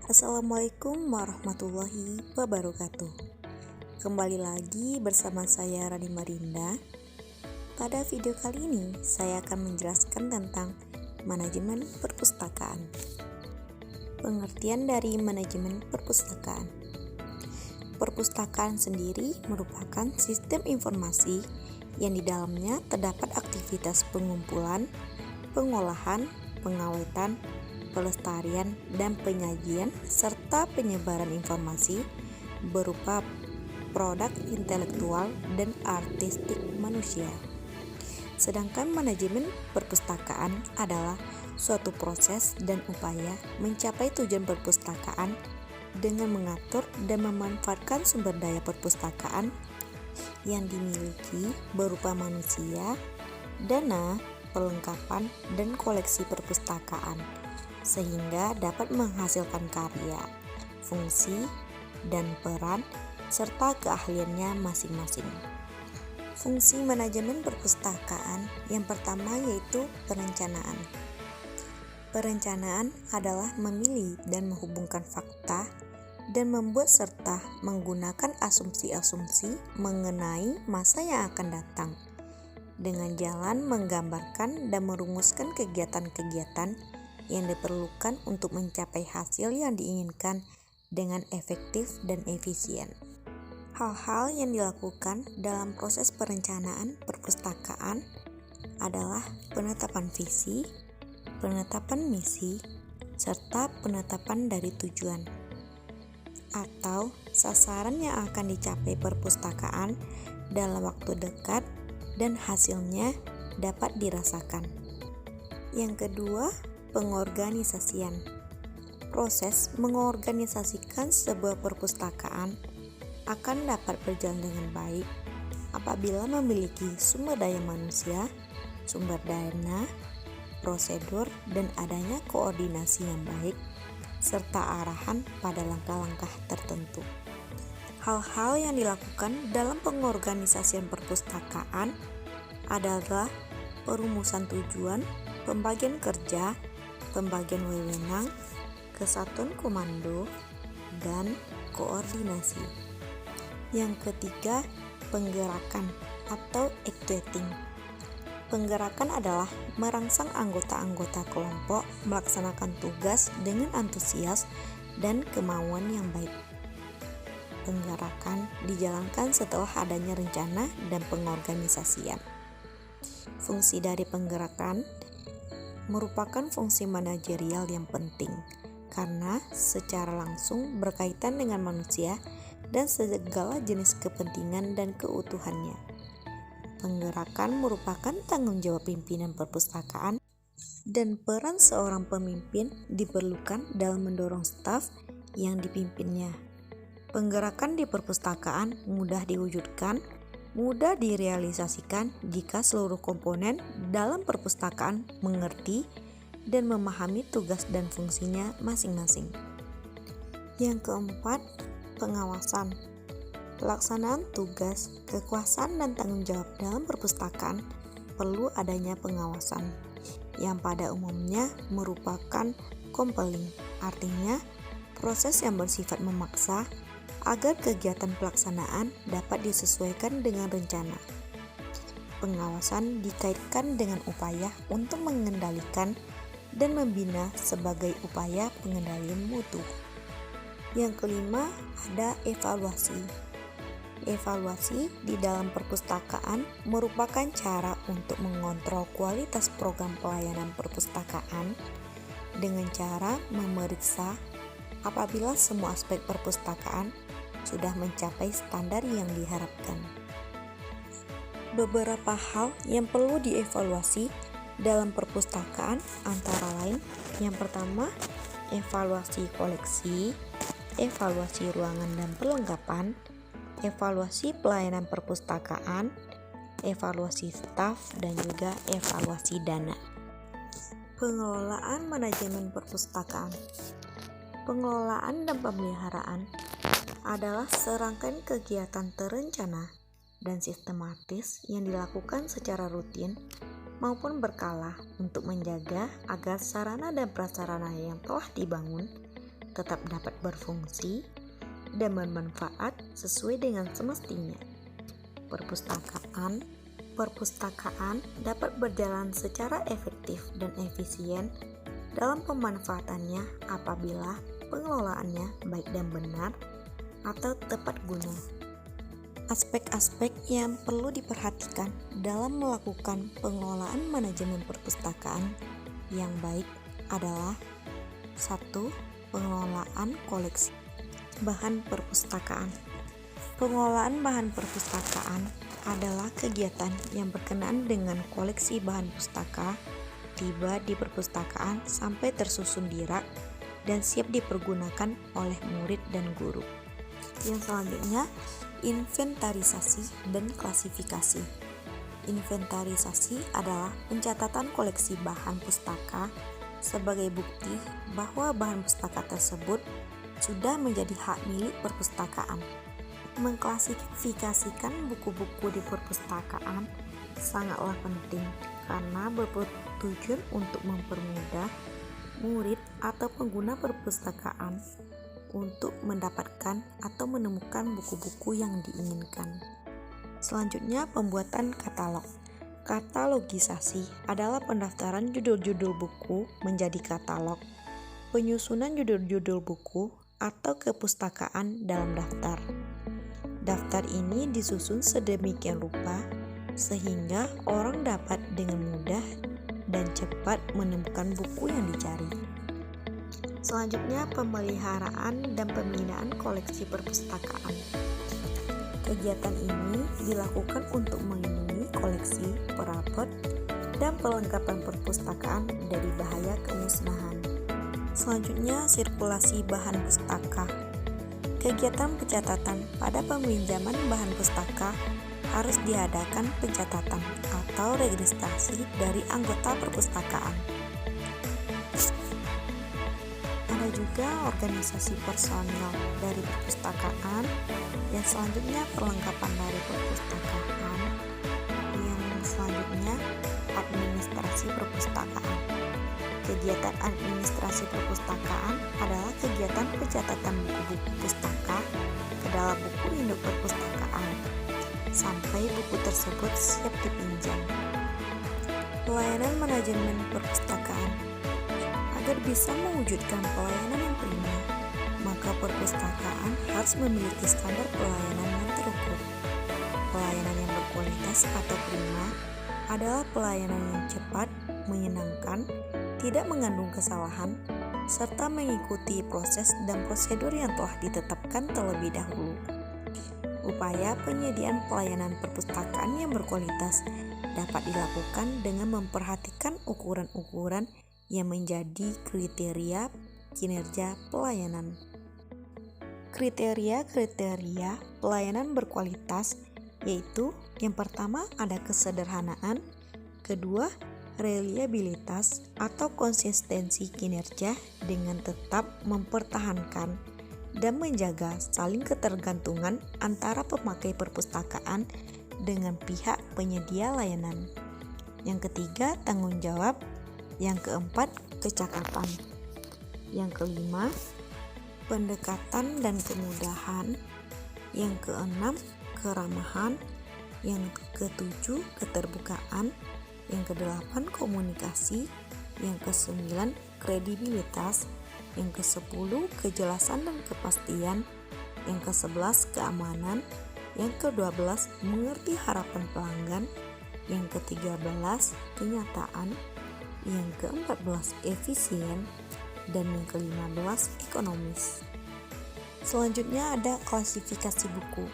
Assalamualaikum warahmatullahi wabarakatuh. Kembali lagi bersama saya Rani Marinda. Pada video kali ini saya akan menjelaskan tentang manajemen perpustakaan. Pengertian dari manajemen perpustakaan. Perpustakaan sendiri merupakan sistem informasi yang di dalamnya terdapat aktivitas pengumpulan, pengolahan, pengawetan, pelestarian dan penyajian serta penyebaran informasi berupa produk intelektual dan artistik manusia. Sedangkan manajemen perpustakaan adalah suatu proses dan upaya mencapai tujuan perpustakaan dengan mengatur dan memanfaatkan sumber daya perpustakaan yang dimiliki berupa manusia, dana, perlengkapan, dan koleksi perpustakaan sehingga dapat menghasilkan karya, fungsi, dan peran serta keahliannya masing-masing. Fungsi manajemen perpustakaan yang pertama yaitu perencanaan. Perencanaan adalah memilih dan menghubungkan fakta dan membuat serta menggunakan asumsi-asumsi mengenai masa yang akan datang dengan jalan menggambarkan dan merumuskan kegiatan-kegiatan yang diperlukan untuk mencapai hasil yang diinginkan dengan efektif dan efisien. Hal-hal yang dilakukan dalam proses perencanaan perpustakaan adalah penetapan visi, penetapan misi, serta penetapan dari tujuan atau sasaran yang akan dicapai perpustakaan dalam waktu dekat dan hasilnya dapat dirasakan. Yang kedua, pengorganisasian. Proses mengorganisasikan sebuah perpustakaan akan dapat berjalan dengan baik apabila memiliki sumber daya manusia, sumber dana, prosedur, dan adanya koordinasi yang baik serta arahan pada langkah-langkah tertentu. Hal-hal yang dilakukan dalam pengorganisasian perpustakaan adalah perumusan tujuan, pembagian kerja, pembagian wewenang, kesatuan komando, dan koordinasi. Yang ketiga, penggerakan atau actuating. Penggerakan adalah merangsang anggota-anggota kelompok melaksanakan tugas dengan antusias dan kemauan yang baik. Penggerakan dijalankan setelah adanya rencana dan pengorganisasian. Fungsi dari penggerakan merupakan fungsi manajerial yang penting karena secara langsung berkaitan dengan manusia dan segala jenis kepentingan dan keutuhannya. Penggerakan merupakan tanggung jawab pimpinan perpustakaan dan peran seorang pemimpin diperlukan dalam mendorong staf yang dipimpinnya. Penggerakan di perpustakaan mudah diwujudkan, mudah direalisasikan jika seluruh komponen dalam perpustakaan mengerti dan memahami tugas dan fungsinya masing-masing. Yang keempat, pengawasan. Pelaksanaan tugas, kekuasaan, dan tanggung jawab dalam perpustakaan perlu adanya pengawasan yang pada umumnya merupakan compelling, artinya proses yang bersifat memaksa agar kegiatan pelaksanaan dapat disesuaikan dengan rencana. Pengawasan dikaitkan dengan upaya untuk mengendalikan dan membina sebagai upaya pengendalian mutu. Yang kelima, ada evaluasi. Evaluasi di dalam perpustakaan merupakan cara untuk mengontrol kualitas program pelayanan perpustakaan dengan cara memeriksa apabila semua aspek perpustakaan sudah mencapai standar yang diharapkan. Beberapa hal yang perlu dievaluasi dalam perpustakaan antara lain yang pertama, evaluasi koleksi, evaluasi ruangan dan perlengkapan, evaluasi pelayanan perpustakaan, evaluasi staf, dan juga evaluasi dana. Pengelolaan manajemen perpustakaan. Pengelolaan dan pemeliharaan adalah serangkaian kegiatan terencana dan sistematis yang dilakukan secara rutin maupun berkala untuk menjaga agar sarana dan prasarana yang telah dibangun tetap dapat berfungsi dan bermanfaat sesuai dengan semestinya. Perpustakaan dapat berjalan secara efektif dan efisien dalam pemanfaatannya apabila pengelolaannya baik dan benar atau tepat guna. Aspek-aspek yang perlu diperhatikan dalam melakukan pengelolaan manajemen perpustakaan yang baik adalah 1. Pengelolaan koleksi bahan perpustakaan. Pengelolaan bahan perpustakaan adalah kegiatan yang berkenaan dengan koleksi bahan pustaka tiba di perpustakaan sampai tersusun di rak dan siap dipergunakan oleh murid dan guru. Yang selanjutnya, inventarisasi dan klasifikasi. Inventarisasi adalah pencatatan koleksi bahan pustaka sebagai bukti bahwa bahan pustaka tersebut sudah menjadi hak milik perpustakaan. Mengklasifikasikan buku-buku di perpustakaan sangatlah penting karena bertujuan untuk mempermudah murid atau pengguna perpustakaan untuk mendapatkan atau menemukan buku-buku yang diinginkan. Selanjutnya, pembuatan katalog. Katalogisasi adalah pendaftaran judul-judul buku menjadi katalog, penyusunan judul-judul buku atau kepustakaan dalam daftar. Daftar ini disusun sedemikian rupa sehingga orang dapat dengan mudah dan cepat menemukan buku yang dicari. Selanjutnya, pemeliharaan dan pembinaan koleksi perpustakaan. Kegiatan ini dilakukan untuk melindungi koleksi, perabot, dan perlengkapan perpustakaan dari bahaya kemusnahan. Selanjutnya, sirkulasi bahan pustaka. Kegiatan pencatatan pada peminjaman bahan pustaka harus diadakan pencatatan atau registrasi dari anggota perpustakaan. Ada juga organisasi personil dari perpustakaan. Yang selanjutnya, perlengkapan dari perpustakaan. Yang selanjutnya, administrasi perpustakaan. Kegiatan administrasi perpustakaan adalah kegiatan pencatatan buku-buku pustaka ke dalam buku induk perpustakaan sampai buku tersebut siap dipinjam. Pelayanan manajemen perpustakaan. Agar bisa mewujudkan pelayanan yang prima, maka perpustakaan harus memiliki standar pelayanan yang terukur. Pelayanan yang berkualitas atau prima adalah pelayanan yang cepat, menyenangkan, tidak mengandung kesalahan, serta mengikuti proses dan prosedur yang telah ditetapkan terlebih dahulu. Upaya penyediaan pelayanan perpustakaan yang berkualitas dapat dilakukan dengan memperhatikan ukuran-ukuran yang menjadi kriteria kinerja pelayanan. Kriteria pelayanan berkualitas yaitu yang pertama ada kesederhanaan, kedua reliabilitas atau konsistensi kinerja dengan tetap mempertahankan dan menjaga saling ketergantungan antara pemakai perpustakaan dengan pihak penyedia layanan. Yang ketiga, tanggung jawab. Yang keempat, kecakapan. Yang kelima, pendekatan dan kemudahan. Yang keenam, keramahan. Yang ketujuh, keterbukaan. Yang kedelapan, komunikasi. Yang kesembilan, kredibilitas. Yang kesepuluh, kejelasan dan kepastian. Yang kesebelas, keamanan. Yang kedua-belas, mengerti harapan pelanggan. Yang ke-13, kenyataan. Yang ke-14, efisien. Dan yang ke-15, ekonomis. Selanjutnya ada klasifikasi buku.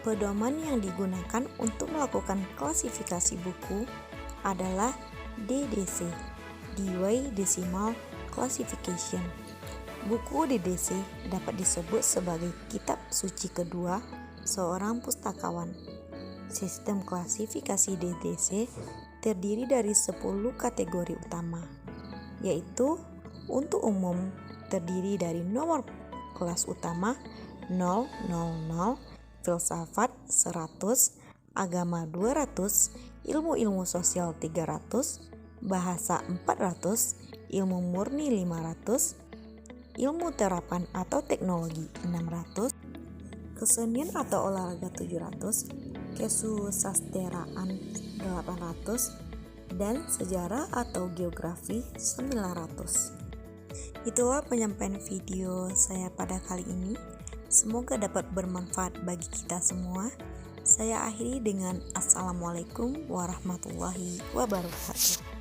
Pedoman yang digunakan untuk melakukan klasifikasi buku adalah DDC, Dewey Decimal Classification. Buku DDC dapat disebut sebagai kitab suci kedua seorang pustakawan. Sistem klasifikasi DDC terdiri dari 10 kategori utama, yaitu untuk umum terdiri dari nomor kelas utama 000, filsafat 100, agama 200, ilmu-ilmu sosial 300, bahasa 400, ilmu murni 500, ilmu terapan atau teknologi 600, kesenian atau olahraga 700, kesusasteraan 800, dan sejarah atau geografi 900. Itulah penyampaian video saya pada kali ini. Semoga dapat bermanfaat bagi kita semua. Saya akhiri dengan Assalamualaikum warahmatullahi wabarakatuh.